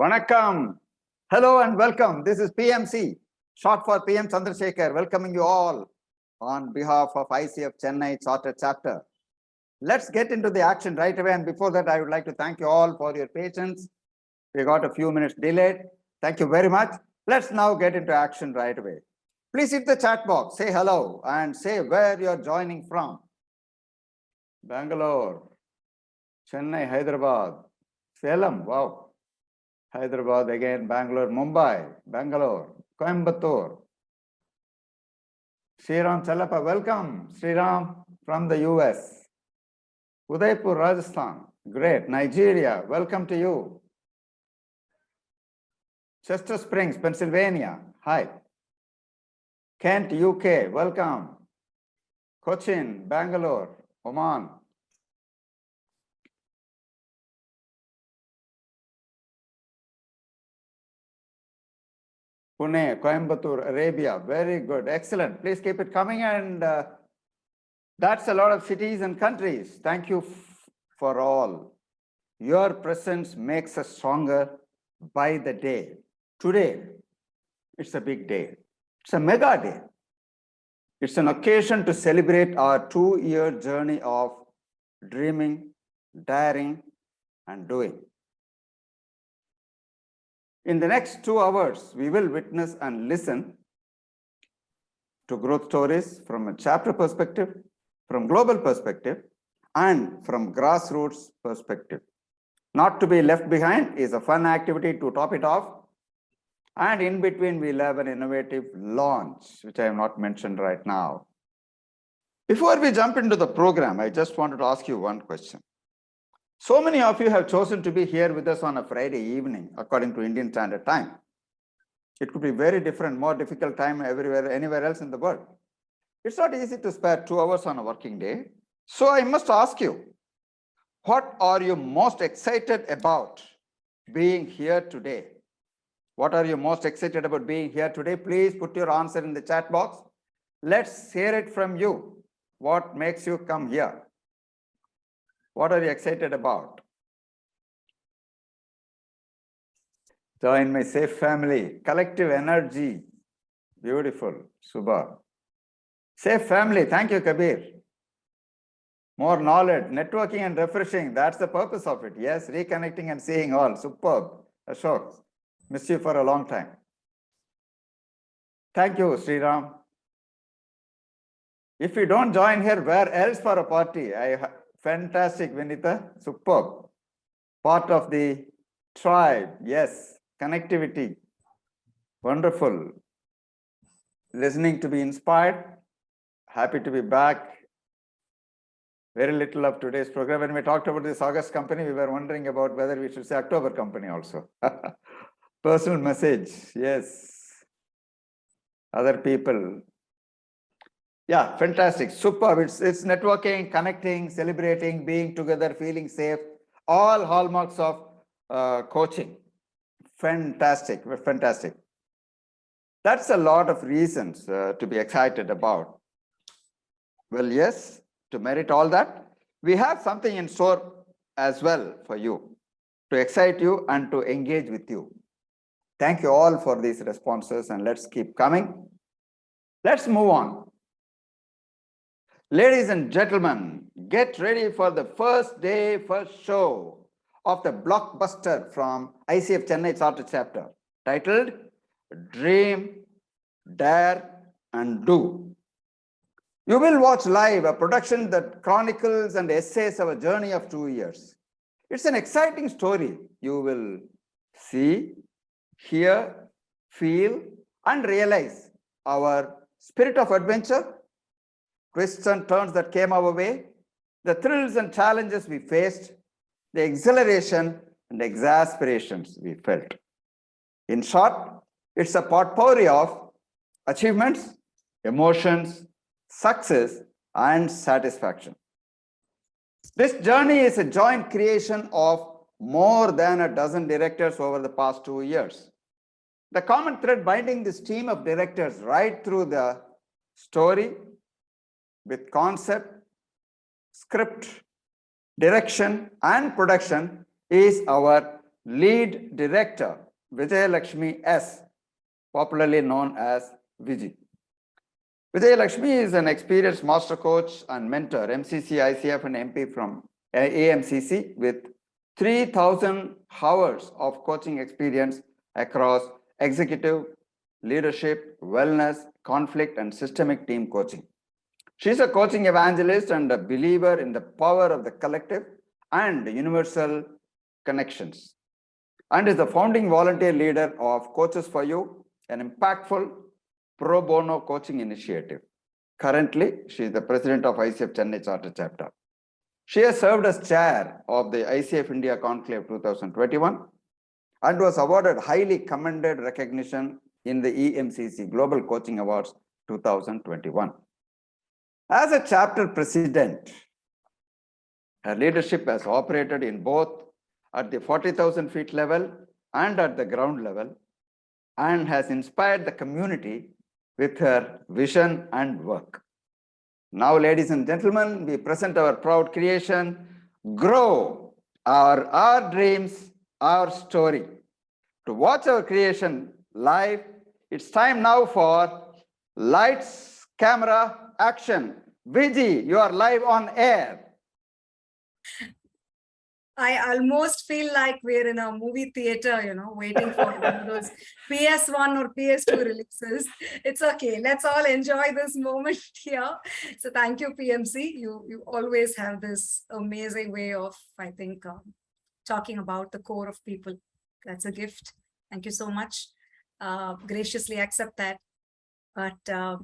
Vanakkam. Hello and welcome. This is PMC, short for PM Chandrasekar, welcoming you all on behalf of ICF Chennai Charter Chapter. Let's get into the action right away. And before that, I would like to thank you all for your patience. We got a few minutes delayed. Thank you very much. Let's now get into action right away. Please hit the chat box, say hello and say where you're joining from. Bangalore, Chennai, Hyderabad, Salem, wow. Hyderabad again, Bangalore, Mumbai, Bangalore, Coimbatore. Sriram Chalapa, welcome. Sriram from the US. Udaipur, Rajasthan, great. Nigeria, welcome to you. Chester Springs, Pennsylvania, hi. Kent, UK, welcome. Cochin, Bangalore, Oman. Pune, Coimbatore, Arabia, very good, excellent. Please keep it coming, and that's a lot of cities and countries. Thank you for all. Your presence makes us stronger by the day. Today, it's a big day. It's a mega day. It's an occasion to celebrate our 2-year journey of dreaming, daring, and doing. In the next 2 hours, we will witness and listen to growth stories from a chapter perspective, from global perspective, and from grassroots perspective. Not to be left behind is a fun activity to top it off. And in between, we'll have an innovative launch, which I have not mentioned right now. Before we jump into the program, I just wanted to ask you one question. So many of you have chosen to be here with us on a Friday evening, according to Indian Standard Time. It could be very different, more difficult time anywhere else in the world. It's not easy to spare 2 hours on a working day. So I must ask you, what are you most excited about being here today? What are you most excited about being here today? Please put your answer in the chat box. Let's hear it from you. What makes you come here? What are you excited about? Join my safe family. Collective energy. Beautiful. Subha. Safe family. Thank you, Kabir. More knowledge, networking and refreshing. That's the purpose of it. Yes, reconnecting and seeing all. Superb. Ashok. Miss you for a long time. Thank you, Sriram. If you don't join here, where else for a party? Fantastic, Vinita. Superb. Part of the tribe. Yes. Connectivity. Wonderful. Listening to be inspired. Happy to be back. Very little of today's program. When we talked about this August company, we were wondering about whether we should say October company also. Personal message. Yes. Other people. Yeah, fantastic. Superb. It's networking, connecting, celebrating, being together, feeling safe. All hallmarks of coaching. Fantastic. Fantastic. That's a lot of reasons to be excited about. Well, yes, to merit all that, we have something in store as well for you, to excite you and to engage with you. Thank you all for these responses, and let's keep coming. Let's move on. Ladies and gentlemen, get ready for the first show of the blockbuster from ICF Chennai Charter Chapter, titled Dream, Dare, and Do. You will watch live a production that chronicles and essays our journey of 2 years. It's an exciting story. You will see, hear, feel, and realize our spirit of adventure, twists and turns that came our way, the thrills and challenges we faced, the exhilaration and exasperations we felt. In short, it's a potpourri of achievements, emotions, success, and satisfaction. This journey is a joint creation of more than a dozen directors over the past 2 years. The common thread binding this team of directors right through the story, with concept, script, direction, and production, is our Lead Director, Vijayalakshmi S., popularly known as Viji. Vijayalakshmi is an experienced master coach and mentor, MCC, ICF, and MP from AMCC with 3,000 hours of coaching experience across executive, leadership, wellness, conflict, and systemic team coaching. She's a coaching evangelist and a believer in the power of the collective and universal connections, and is the founding volunteer leader of Coaches for You, an impactful pro bono coaching initiative. Currently, she is the president of ICF Chennai Charter Chapter. She has served as chair of the ICF India Conclave 2021 and was awarded highly commended recognition in the EMCC Global Coaching Awards 2021. As a chapter president, her leadership has operated in both at the 40,000 feet level and at the ground level, and has inspired the community with her vision and work. Now, ladies and gentlemen, we present our proud creation, Grow, our dreams, our story. To watch our creation live, it's time now for lights, camera, action. Viji, you are live on air. I almost feel like we're in a movie theater, waiting for those PS1 or PS2 releases. It's okay. Let's all enjoy this moment here. So thank you, PMC. You always have this amazing way of, I think, talking about the core of people. That's a gift. Thank you so much. Graciously accept that. But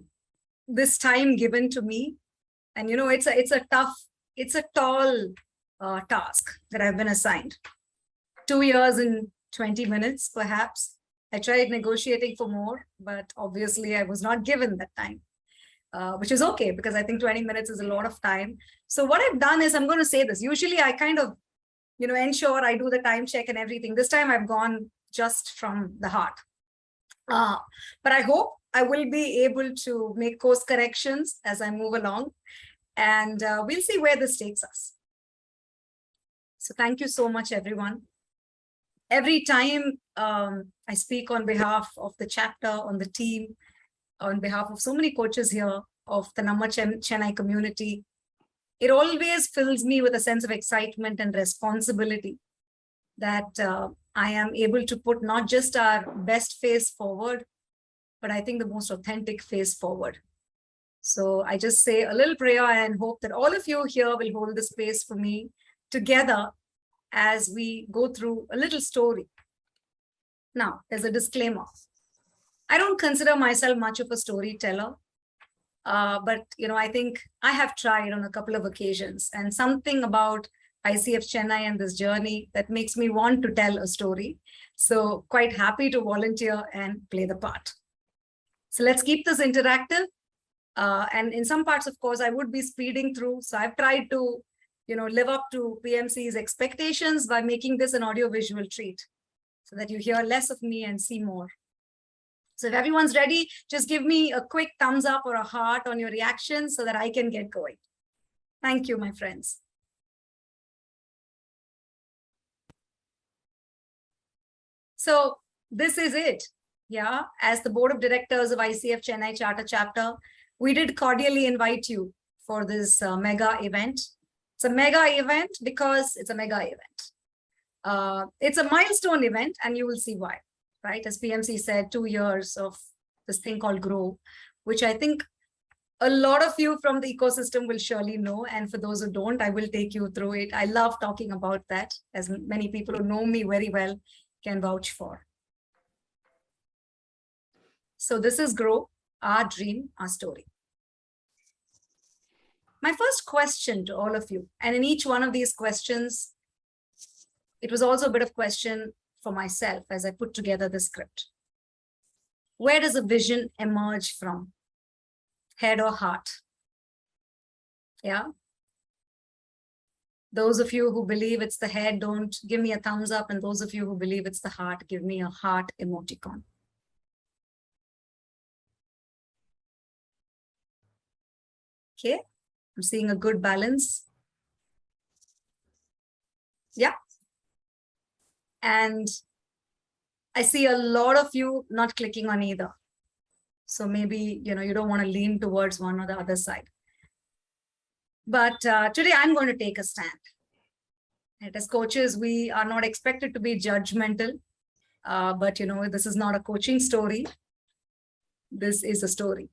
this time given to me, and it's a tall task that I've been assigned. 2 years and 20 minutes, perhaps. I tried negotiating for more, but obviously I was not given that time, which is okay because I think 20 minutes is a lot of time. So what I've done is, I'm going to say this. Usually I kind of, ensure I do the time check and everything. This time I've gone just from the heart. But I hope I will be able to make course corrections as I move along, and we'll see where this takes us. So thank you so much, everyone. Every time I speak on behalf of the chapter, on the team, on behalf of so many coaches here of the Namma Chennai community, it always fills me with a sense of excitement and responsibility that I am able to put not just our best face forward, but I think the most authentic face forward. So I just say a little prayer and hope that all of you here will hold the space for me together as we go through a little story. Now, there's a disclaimer. I don't consider myself much of a storyteller, but I think I have tried on a couple of occasions, and something about ICF Chennai and this journey that makes me want to tell a story. So quite happy to volunteer and play the part. So let's keep this interactive. And in some parts, of course, I would be speeding through. So I've tried to live up to PMC's expectations by making this an audio-visual treat so that you hear less of me and see more. So if everyone's ready, just give me a quick thumbs up or a heart on your reaction so that I can get going. Thank you, my friends. So this is it. Yeah, as the board of directors of ICF Chennai Charter Chapter, we did cordially invite you for this mega event. It's a mega event because it's a mega event. It's a milestone event, and you will see why, right? As PMC said, 2 years of this thing called Grow, which I think a lot of you from the ecosystem will surely know. And for those who don't, I will take you through it. I love talking about that, as many people who know me very well can vouch for. So this is Grow, our dream, our story. My first question to all of you, and in each one of these questions, it was also a bit of question for myself as I put together the script. Where does a vision emerge from? Head or heart? Yeah. Those of you who believe it's the head, don't give me a thumbs up. And those of you who believe it's the heart, give me a heart emoticon. Okay. I'm seeing a good balance. Yeah. And I see a lot of you not clicking on either. So maybe, you don't want to lean towards one or the other side. But today I'm going to take a stand. And as coaches, we are not expected to be judgmental. But, this is not a coaching story. This is a story.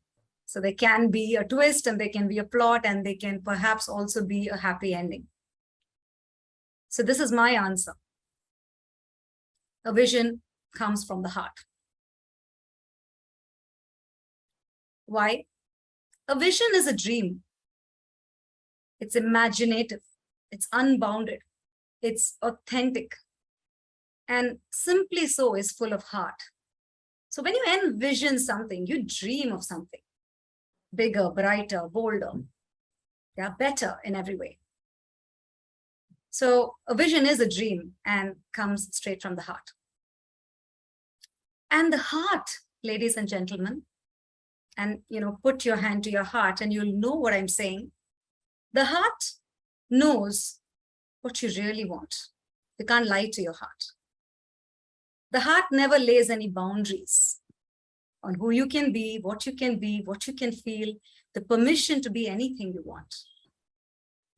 So there can be a twist and there can be a plot and there can perhaps also be a happy ending. So this is my answer. A vision comes from the heart. Why? A vision is a dream. It's imaginative. It's unbounded. It's authentic. And simply so is full of heart. So when you envision something, you dream of something bigger, brighter, bolder. Yeah, better in every way. So a vision is a dream and comes straight from the heart. And the heart, ladies and gentlemen, and put your hand to your heart and you'll know what I'm saying. The heart knows what you really want. You can't lie to your heart. The heart never lays any boundaries on who you can be, what you can feel, the permission to be anything you want.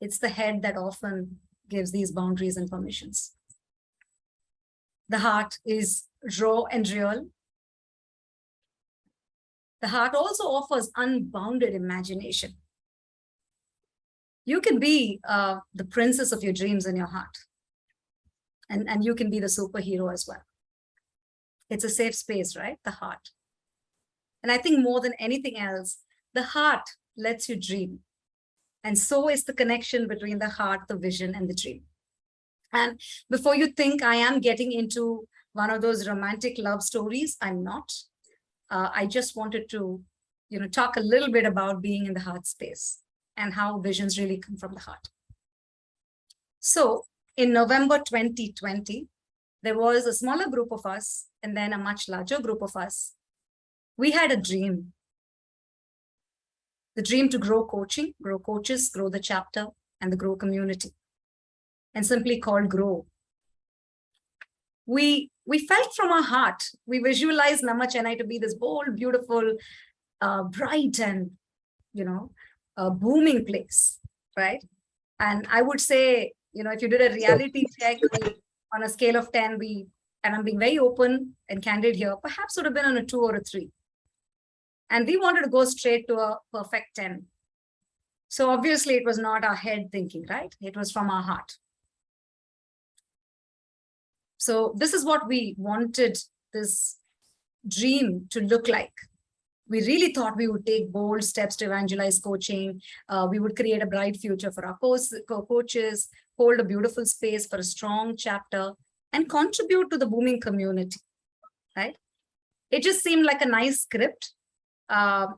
It's the head that often gives these boundaries and permissions. The heart is raw and real. The heart also offers unbounded imagination. You can be the princess of your dreams in your heart. And you can be the superhero as well. It's a safe space, right? The heart. And I think more than anything else, the heart lets you dream. And so is the connection between the heart, the vision, and the dream. And before you think I am getting into one of those romantic love stories, I'm not. I just wanted to, talk a little bit about being in the heart space and how visions really come from the heart. So in November 2020, there was a smaller group of us and then a much larger group of us. We had a dream. The dream to grow coaching, grow coaches, grow the chapter, and the grow community. And simply called Grow. We felt from our heart, we visualized Nama Chennai to be this bold, beautiful, bright and, booming place, right? And I would say, if you did a reality check on a scale of 10, and I'm being very open and candid here, perhaps would have been on a 2 or a 3. And we wanted to go straight to a perfect 10. So obviously it was not our head thinking, right? It was from our heart. So this is what we wanted this dream to look like. We really thought we would take bold steps to evangelize coaching. We would create a bright future for our coaches, hold a beautiful space for a strong chapter, and contribute to the booming community, right? It just seemed like a nice script, a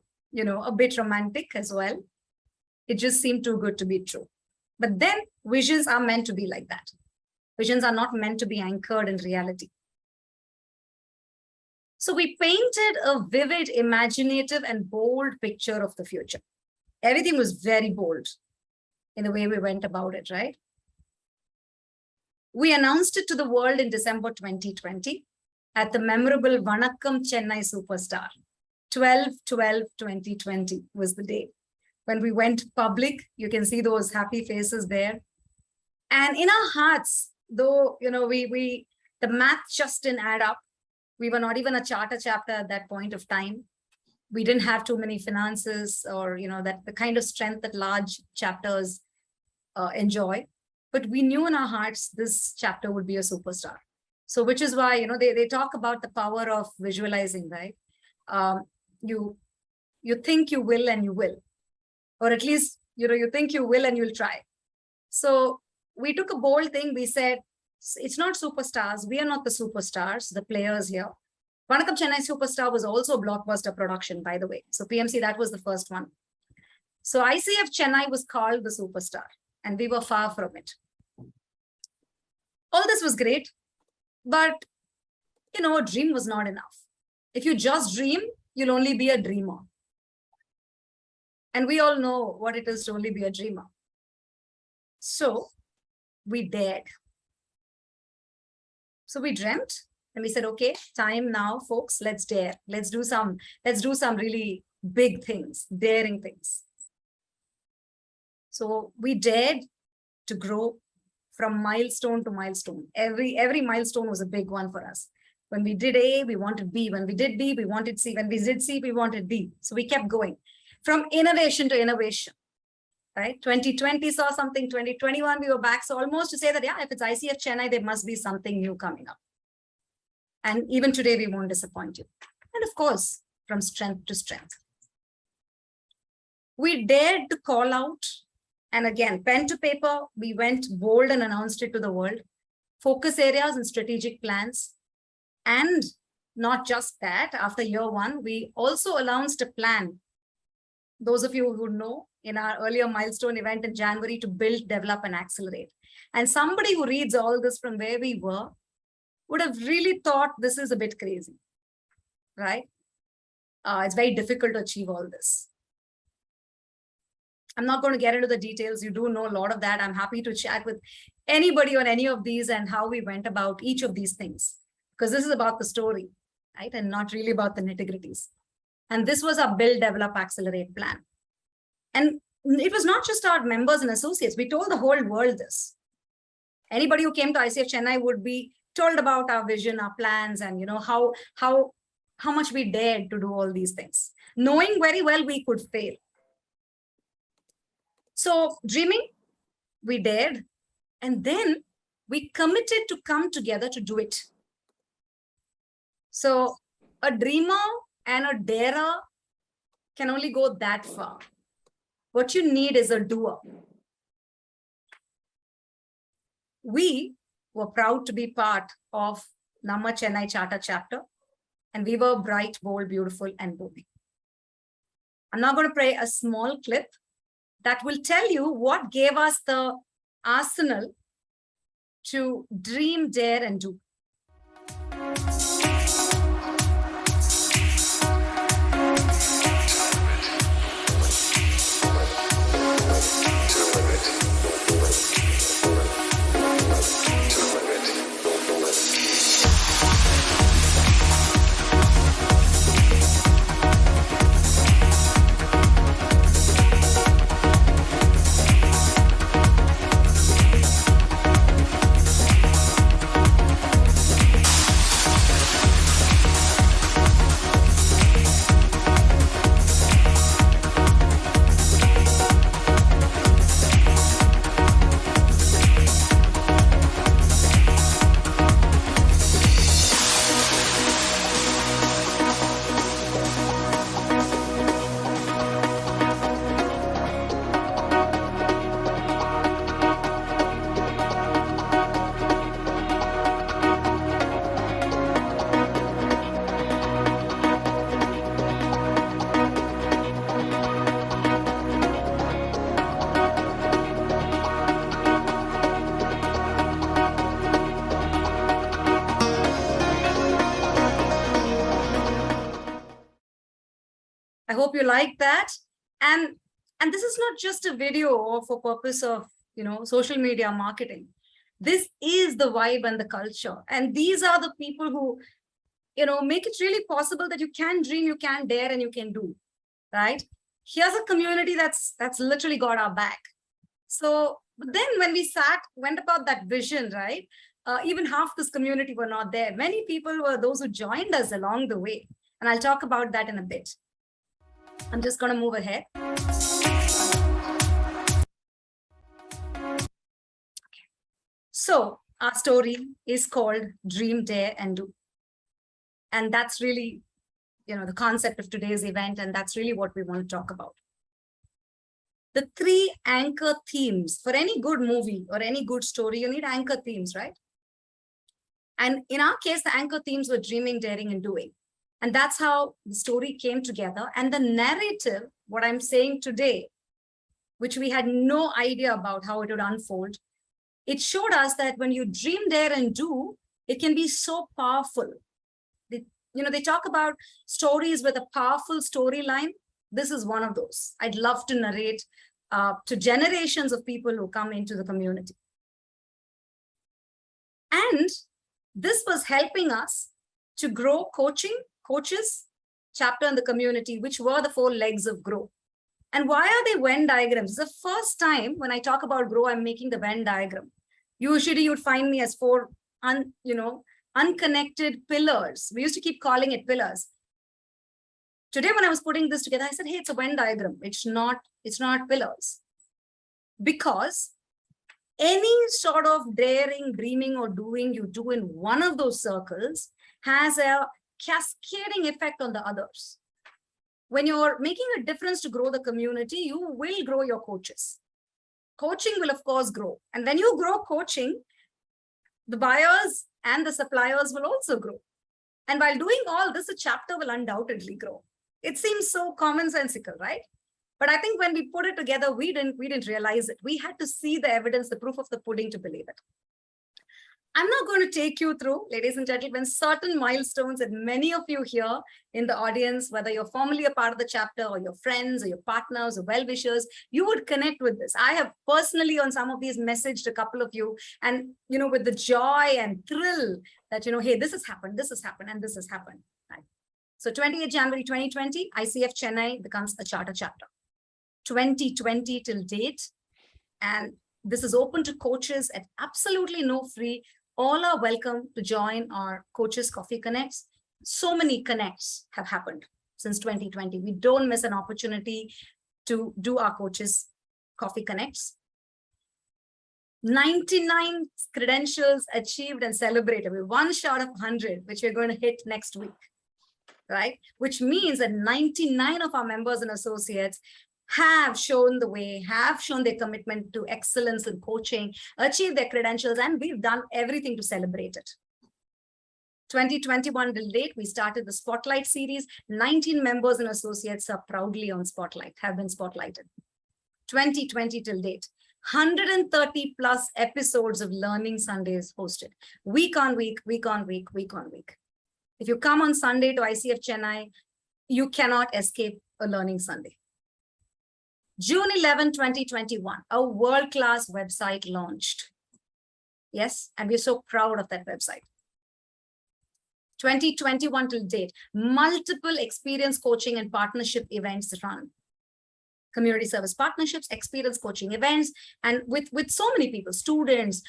bit romantic as well. It just seemed too good to be true. But then visions are meant to be like that. Visions are not meant to be anchored in reality. So we painted a vivid, imaginative, and bold picture of the future. Everything was very bold in the way we went about it, right? We announced it to the world in December 2020 at the memorable Vanakkam Chennai Superstar. 12/12/2020 was the day. When we went public, you can see those happy faces there. And in our hearts, though, the math just didn't add up. We were not even a charter chapter at that point of time. We didn't have too many finances or, that the kind of strength that large chapters enjoy. But we knew in our hearts this chapter would be a superstar. So which is why, they talk about the power of visualizing, right? You think you will and you will. Or at least, you think you will and you'll try. So we took a bold thing. We said, it's not superstars. We are not the superstars, the players here. Vanakkam Chennai Superstar was also a blockbuster production, by the way. So PMC, that was the first one. So ICF Chennai was called the superstar, and we were far from it. All this was great, but, a dream was not enough. If you just dream, you'll only be a dreamer. And we all know what it is to only be a dreamer. So we dared. So we dreamt and we said, okay, time now, folks, let's dare. Let's do some really big things, daring things. So we dared to grow from milestone to milestone. Every milestone was a big one for us. When we did A, we wanted B. When we did B, we wanted C. When we did C, we wanted D. So we kept going from innovation to innovation, right? 2020 saw something, 2021, we were back. So almost to say that, yeah, if it's ICF Chennai, there must be something new coming up. And even today, we won't disappoint you. And of course, from strength to strength. We dared to call out. And again, pen to paper, we went bold and announced it to the world. Focus areas and strategic plans. And not just that, after year one, we also announced a plan. Those of you who know, in our earlier milestone event in January, to build, develop, and accelerate. And somebody who reads all this from where we were would have really thought this is a bit crazy, right? It's very difficult to achieve all this. I'm not going to get into the details. You do know a lot of that. I'm happy to chat with anybody on any of these and how we went about each of these things, because this is about the story, right? And not really about the nitty-gritties. And this was our build, develop, accelerate plan. And it was not just our members and associates. We told the whole world this. Anybody who came to ICF Chennai would be told about our vision, our plans, and how much we dared to do all these things, knowing very well we could fail. So dreaming, we dared, and then we committed to come together to do it. So a dreamer and a darer can only go that far. What you need is a doer. We were proud to be part of Namma Chennai Charter Chapter, and we were bright, bold, beautiful, and booming. I'm now going to play a small clip that will tell you what gave us the arsenal to dream, dare, and do. I hope you like that. And this is not just a video for purpose of, social media marketing. This is the vibe and the culture. And these are the people who, make it really possible that you can dream, you can dare, and you can do, right? Here's a community that's literally got our back. So then when we went about that vision, right? Even half this community were not there. Many people were those who joined us along the way. And I'll talk about that in a bit. I'm just going to move ahead. Okay. So our story is called Dream, Dare, and Do. And that's really, the concept of today's event. And that's really what we want to talk about. The 3 anchor themes for any good movie or any good story, you need anchor themes, right? And in our case, the anchor themes were dreaming, daring, and doing. And that's how the story came together. And the narrative, what I'm saying today, which we had no idea about how it would unfold, it showed us that when you dream, dare, and do, it can be so powerful. They talk about stories with a powerful storyline. This is one of those. I'd love to narrate to generations of people who come into the community. And This was helping us to grow coaches, chapter in the community, which were the 4 legs of grow. And why are they Venn diagrams? It's the first time when I talk about grow, I'm making the Venn diagram. Usually you'd find me as 4 unconnected pillars. We used to keep calling it pillars. Today, when I was putting this together, I said, hey, it's a Venn diagram. It's not pillars. Because any sort of daring, dreaming, or doing you do in one of those circles has a cascading effect on the others. When you're making a difference to grow the community, you will grow your coaches. Coaching will, of course, grow. And when you grow coaching, the buyers and the suppliers will also grow. And while doing all this, the chapter will undoubtedly grow. It seems so commonsensical, right? But I think when we put it together, we didn't realize it. We had to see the evidence, the proof of the pudding to believe it. I'm not going to take you through, ladies and gentlemen, certain milestones that many of you here in the audience, whether you're formally a part of the chapter or your friends or your partners or well-wishers, you would connect with this. I have personally on some of these messaged a couple of you and, with the joy and thrill that, hey, this has happened, and this has happened. Right? So 28th January 2020, ICF Chennai becomes a charter chapter. 2020 till date. And this is open to coaches at absolutely no fee. All are welcome to join our Coaches Coffee Connects. So many connects have happened since 2020. We don't miss an opportunity to do our Coaches Coffee Connects. 99 credentials achieved and celebrated. We're one short of 100, which we're going to hit next week, right? Which means that 99 of our members and associates have shown the way, have shown their commitment to excellence in coaching, achieved their credentials, and we've done everything to celebrate it. 2021 till date, we started the Spotlight series. 19 members and associates are proudly on Spotlight, have been spotlighted. 2020 till date, 130 plus episodes of Learning Sundays hosted, week on week, week on week, week on week. If you come on Sunday to ICF Chennai, you cannot escape a Learning Sunday. June 11, 2021, a world-class website launched. Yes, and we're so proud of that website. 2021 till date, multiple experience coaching and partnership events run. Community service partnerships, experience coaching events, and with so many people, students,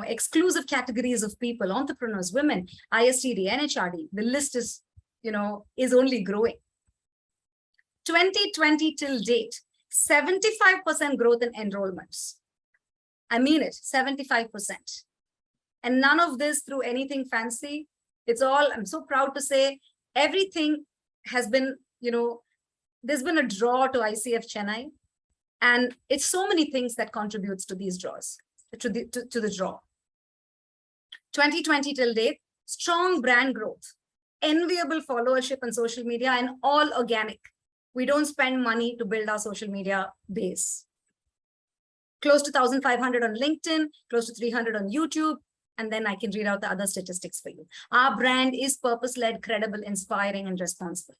exclusive categories of people, entrepreneurs, women, ISTD, NHRD, the list is only growing. 2020 till date, 75% growth in enrollments. I mean it, 75%. And none of this through anything fancy. It's all, I'm so proud to say, everything has been, there's been a draw to ICF Chennai. And it's so many things that contributes to these draws, to the draw. 2020 till date, strong brand growth, enviable followership on social media, and all organic. We don't spend money to build our social media base. Close to 1,500 on LinkedIn, close to 300 on YouTube, and then I can read out the other statistics for you. Our brand is purpose-led, credible, inspiring, and responsible.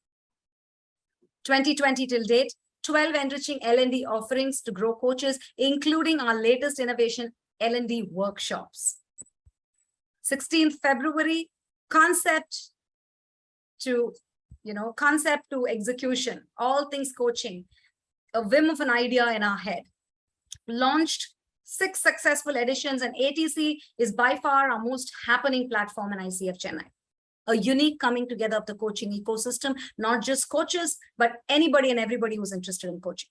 2020 till date, 12 enriching L&D offerings to grow coaches, including our latest innovation, L&D workshops. 16th February, concept to execution, all things coaching, a whim of an idea in our head. Launched 6 successful editions, and ATC is by far our most happening platform in ICF Chennai. A unique coming together of the coaching ecosystem, not just coaches, but anybody and everybody who's interested in coaching.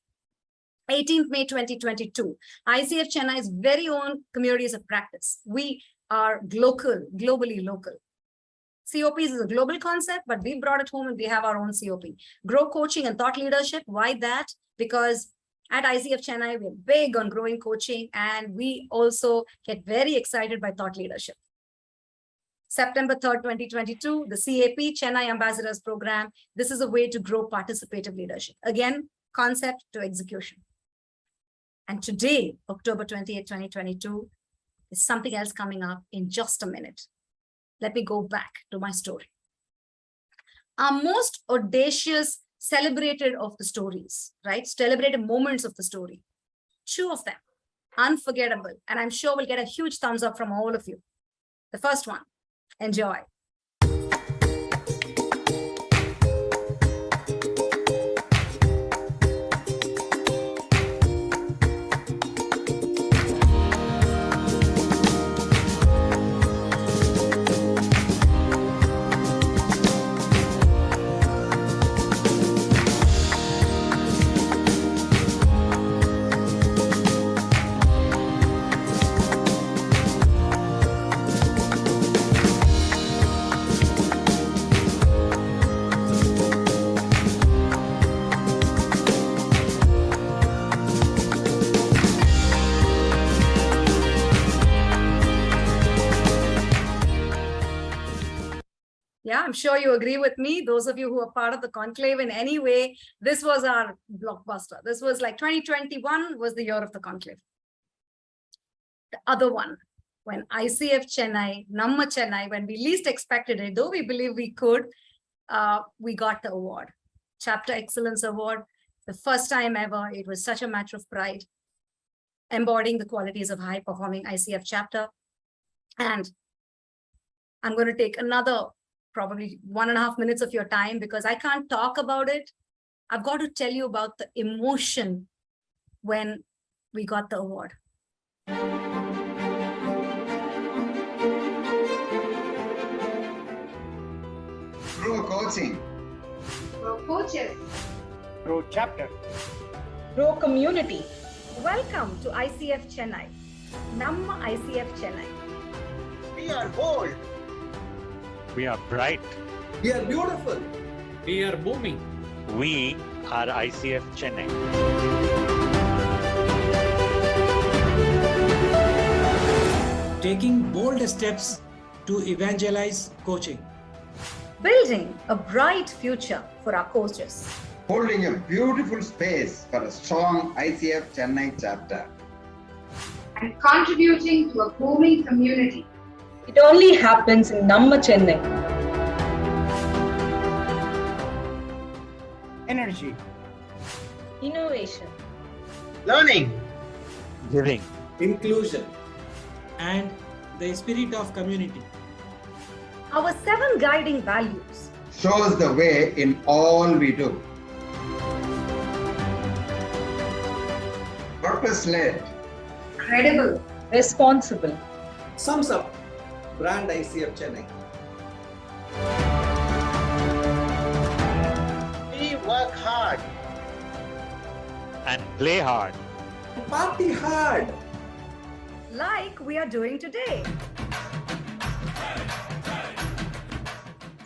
18th May 2022, ICF Chennai's very own communities of practice. We are globally local. COPs is a global concept, but we brought it home and we have our own COP. Grow coaching and thought leadership. Why that? Because at ICF Chennai, we're big on growing coaching, and we also get very excited by thought leadership. September 3rd, 2022, the CAP, Chennai Ambassadors Program. This is a way to grow participative leadership. Again, concept to execution. And today, October 28th, 2022, is something else coming up in just a minute. Let me go back to my story. Our most audacious, celebrated of the stories, right? Celebrated moments of the story. 2 of them, unforgettable. And I'm sure we'll get a huge thumbs up from all of you. The first one, enjoy. Yeah, I'm sure you agree with me. Those of you who are part of the conclave in any way, this was our blockbuster. This was like 2021 was the year of the conclave. The other one, when ICF Chennai, Namma Chennai, when we least expected it, though we believe we could, we got the award, Chapter Excellence Award. The first time ever, it was such a matter of pride, embodying the qualities of high-performing ICF chapter. And I'm going to take another probably 1.5 minutes of your time because I can't talk about it. I've got to tell you about the emotion when we got the award. Pro coaching. Pro coaches. Pro chapter. Pro community. Welcome to ICF Chennai. Namma ICF Chennai. We are bold. We are bright. We are beautiful. We are booming. We are ICF Chennai. Taking bold steps to evangelize coaching. Building a bright future for our coaches. Holding a beautiful space for a strong ICF Chennai chapter. And contributing to a booming community. It only happens in Namma Chennai. Energy. Innovation. Learning. Giving. Inclusion. And the spirit of community. Our 7 guiding values. Shows the way in all we do. Purpose-led. Credible. Responsible. Sums up brand ICF Chennai. We work hard. And play hard. Party hard. Like we are doing today.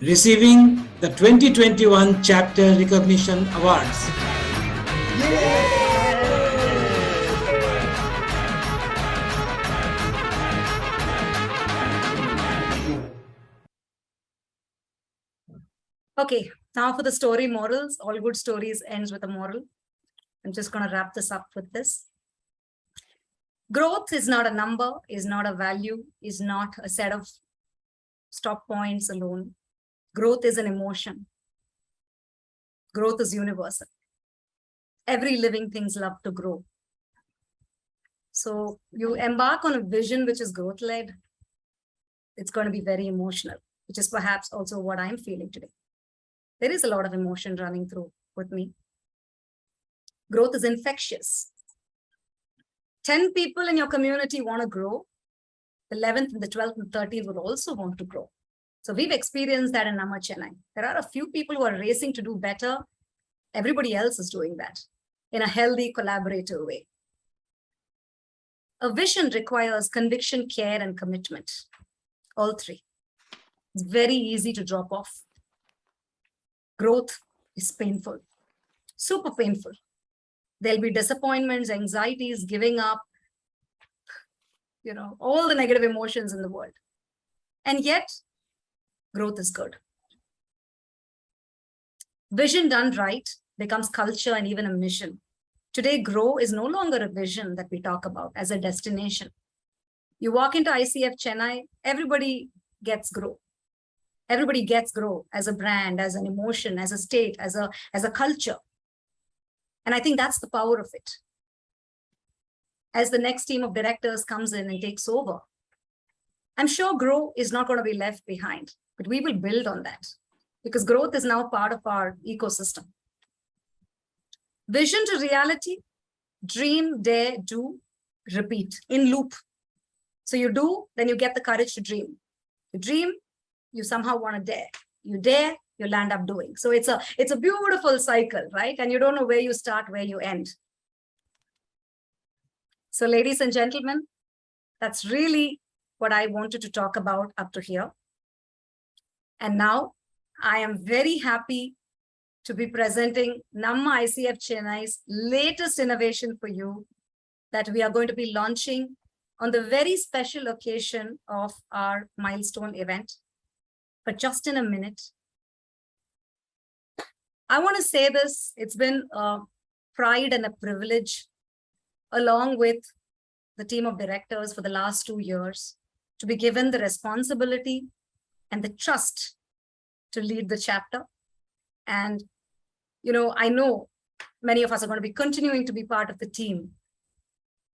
Receiving the 2021 Chapter Recognition Awards. Okay, now for the story morals. All good stories ends with a moral. I'm just going to wrap this up with this. Growth is not a number, is not a value, is not a set of stop points alone. Growth is an emotion. Growth is universal. Every living things love to grow. So you embark on a vision which is growth-led. It's going to be very emotional, which is perhaps also what I'm feeling today. There is a lot of emotion running through with me. Growth is infectious. 10 people in your community want to grow. The 11th and the 12th and 13th will also want to grow. So we've experienced that in Namma Chennai. There are a few people who are racing to do better. Everybody else is doing that in a healthy, collaborative way. A vision requires conviction, care, and commitment. All 3. It's very easy to drop off. Growth is painful, super painful. There'll be disappointments, anxieties, giving up, all the negative emotions in the world. And yet, growth is good. Vision done right becomes culture and even a mission. Today, grow is no longer a vision that we talk about as a destination. You walk into ICF Chennai, everybody gets grow. Everybody gets grow as a brand, as an emotion, as a state, as a culture. And I think that's the power of it. As the next team of directors comes in and takes over, I'm sure grow is not going to be left behind, but we will build on that because growth is now part of our ecosystem. Vision to reality, dream, dare, do, repeat in loop. So you do, then you get the courage to dream. You dream, you somehow want to dare. You dare, you'll end up doing. So it's a beautiful cycle, right? And you don't know where you start, where you end. So ladies and gentlemen, that's really what I wanted to talk about up to here. And now I am very happy to be presenting Namma ICF Chennai's latest innovation for you that we are going to be launching on the very special occasion of our milestone event. But just in a minute, I want to say this, it's been a pride and a privilege along with the team of directors for the last 2 years to be given the responsibility and the trust to lead the chapter. And, I know many of us are going to be continuing to be part of the team,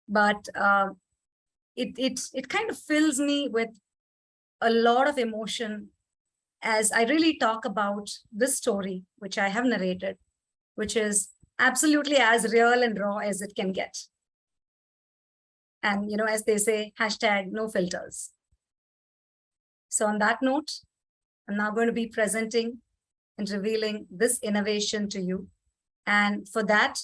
but it kind of fills me with a lot of emotion as I really talk about this story, which I have narrated, which is absolutely as real and raw as it can get. And, as they say, hashtag no filters. So on that note, I'm now going to be presenting and revealing this innovation to you. And for that,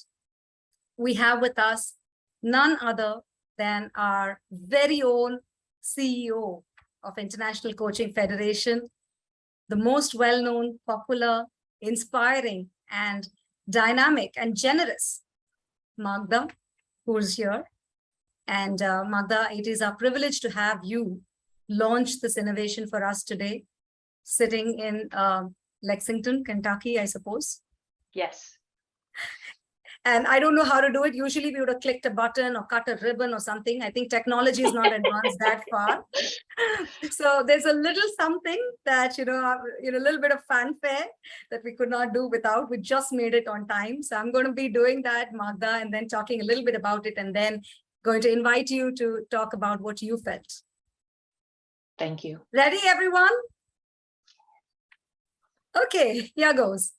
we have with us none other than our very own CEO of International Coaching Federation, the most well-known, popular, inspiring, and dynamic and generous Magda, who's here. And Magda, it is our privilege to have you launch this innovation for us today, sitting in Lexington, Kentucky, I suppose. Yes. And I don't know how to do it. Usually we would have clicked a button or cut a ribbon or something. I think technology is not advanced that far. So there's a little something that, a little bit of fanfare that we could not do without. We just made it on time. So I'm going to be doing that, Magda, and then talking a little bit about it, and then going to invite you to talk about what you felt. Thank you. Ready, everyone? Okay, here goes.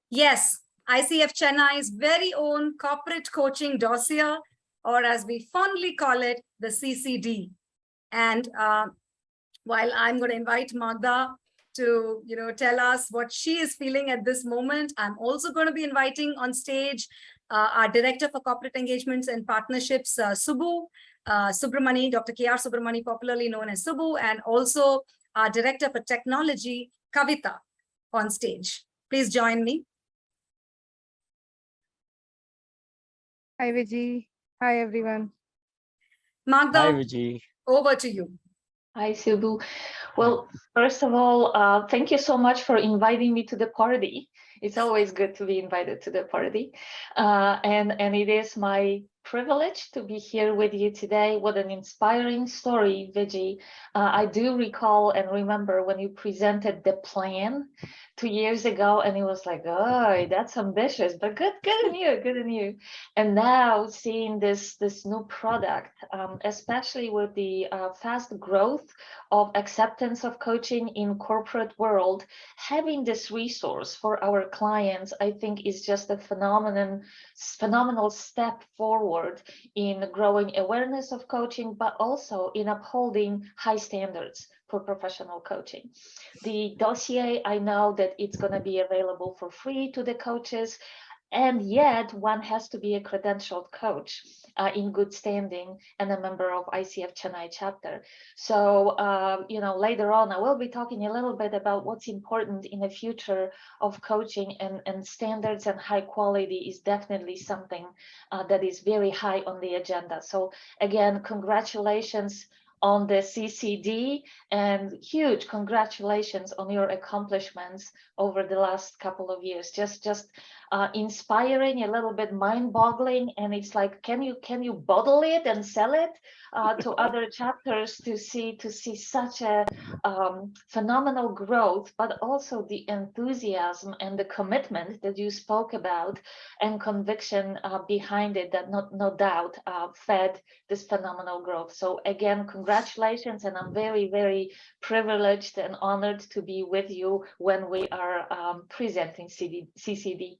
Yes, ICF Chennai's very own corporate coaching dossier, or as we fondly call it, the CCD. And while I'm going to invite Magda to, tell us what she is feeling at this moment, I'm also going to be inviting on stage our Director for Corporate Engagements and Partnerships, Subramani, Dr. K.R. Subramani, popularly known as Subbu, and also our Director for Technology, Kavita, on stage. Please join me. Hi, Vijay. Hi, everyone. Magda, Hi, Vijay. over to you. Hi, Subbu. Well, first of all, thank you so much for inviting me to the party. It's always good to be invited to the party. And it is my privilege to be here with you today. What an inspiring story, Vijay. I do recall and remember when you presented the plan 2 years ago, and it was like, oh, that's ambitious, but good on you. And now seeing this new product, especially with the fast growth of acceptance of coaching in corporate world, having this resource for our clients, I think is just a phenomenal step forward in growing awareness of coaching, but also in upholding high standards for professional coaching. The dossier, I know that it's going to be available for free to the coaches, and yet one has to be a credentialed coach in good standing and a member of ICF Chennai chapter. So, later on, I will be talking a little bit about what's important in the future of coaching, and standards and high quality is definitely something that is very high on the agenda. So again, congratulations on the CCD, and huge congratulations on your accomplishments over the last couple of years. Just inspiring, a little bit mind-boggling, and it's like, can you bottle it and sell it to other chapters to see such a phenomenal growth, but also the enthusiasm and the commitment that you spoke about and conviction behind it that no doubt fed this phenomenal growth. So again, congratulations, and I'm very, very privileged and honored to be with you when we are presenting CCD.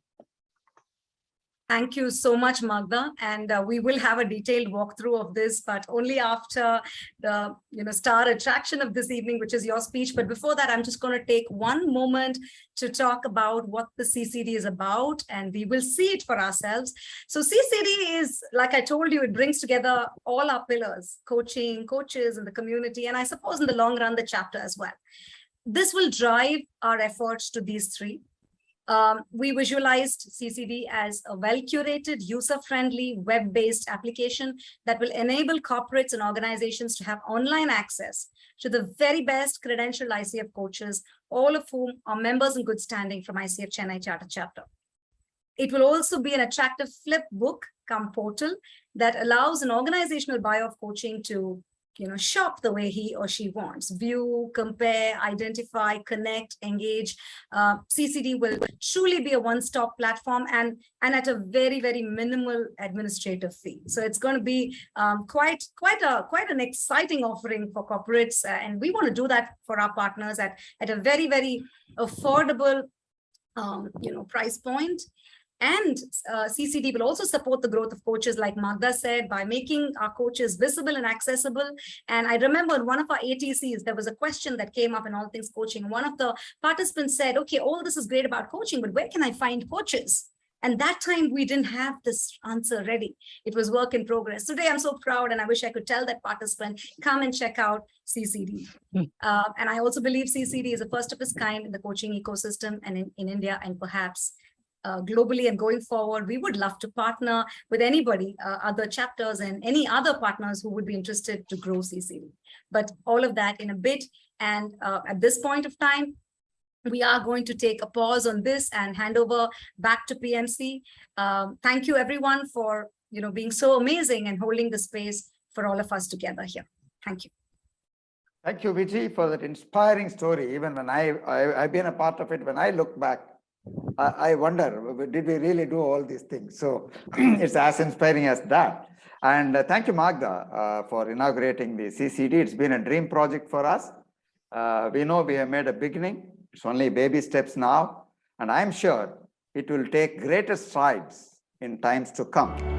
Thank you so much, Magda. And we will have a detailed walkthrough of this, but only after the star attraction of this evening, which is your speech. But before that, I'm just going to take one moment to talk about what the CCD is about, and we will see it for ourselves. So CCD is, like I told you, it brings together all our pillars: coaching, coaches, and the community, and I suppose in the long run, the chapter as well. This will drive our efforts to these three. We visualized CCD as a well-curated, user-friendly, web-based application that will enable corporates and organizations to have online access to the very best credentialed ICF coaches, all of whom are members in good standing from ICF Chennai Charter Chapter. It will also be an attractive flip book come portal that allows an organizational buyer of coaching to shop the way he or she wants, view, compare, identify, connect, engage. CCD will truly be a one-stop platform and at a very, very minimal administrative fee. So it's going to be quite an exciting offering for corporates. And we want to do that for our partners at a very, very affordable price point. And CCD will also support the growth of coaches, like Magda said, by making our coaches visible and accessible. And I remember in one of our ATCs, there was a question that came up in all things coaching. One of the participants said, okay, all this is great about coaching, but where can I find coaches? And that time we didn't have this answer ready. It was work in progress. Today, I'm so proud, and I wish I could tell that participant, come and check out CCD. And I also believe CCD is a first of its kind in the coaching ecosystem and in India, and perhaps globally. And going forward, we would love to partner with anybody, other chapters and any other partners who would be interested to grow CCD. But all of that in a bit. And at this point of time, we are going to take a pause on this and hand over back to PMC. Thank you, everyone, for being so amazing and holding the space for all of us together here. Thank you. Thank you, Vijay, for that inspiring story. Even when I've been a part of it, when I look back, I wonder, did we really do all these things? So it's as inspiring as that. And thank you, Magda, for inaugurating the CCD. It's been a dream project for us. We know we have made a beginning. It's only baby steps now. And I'm sure it will take greater strides in times to come.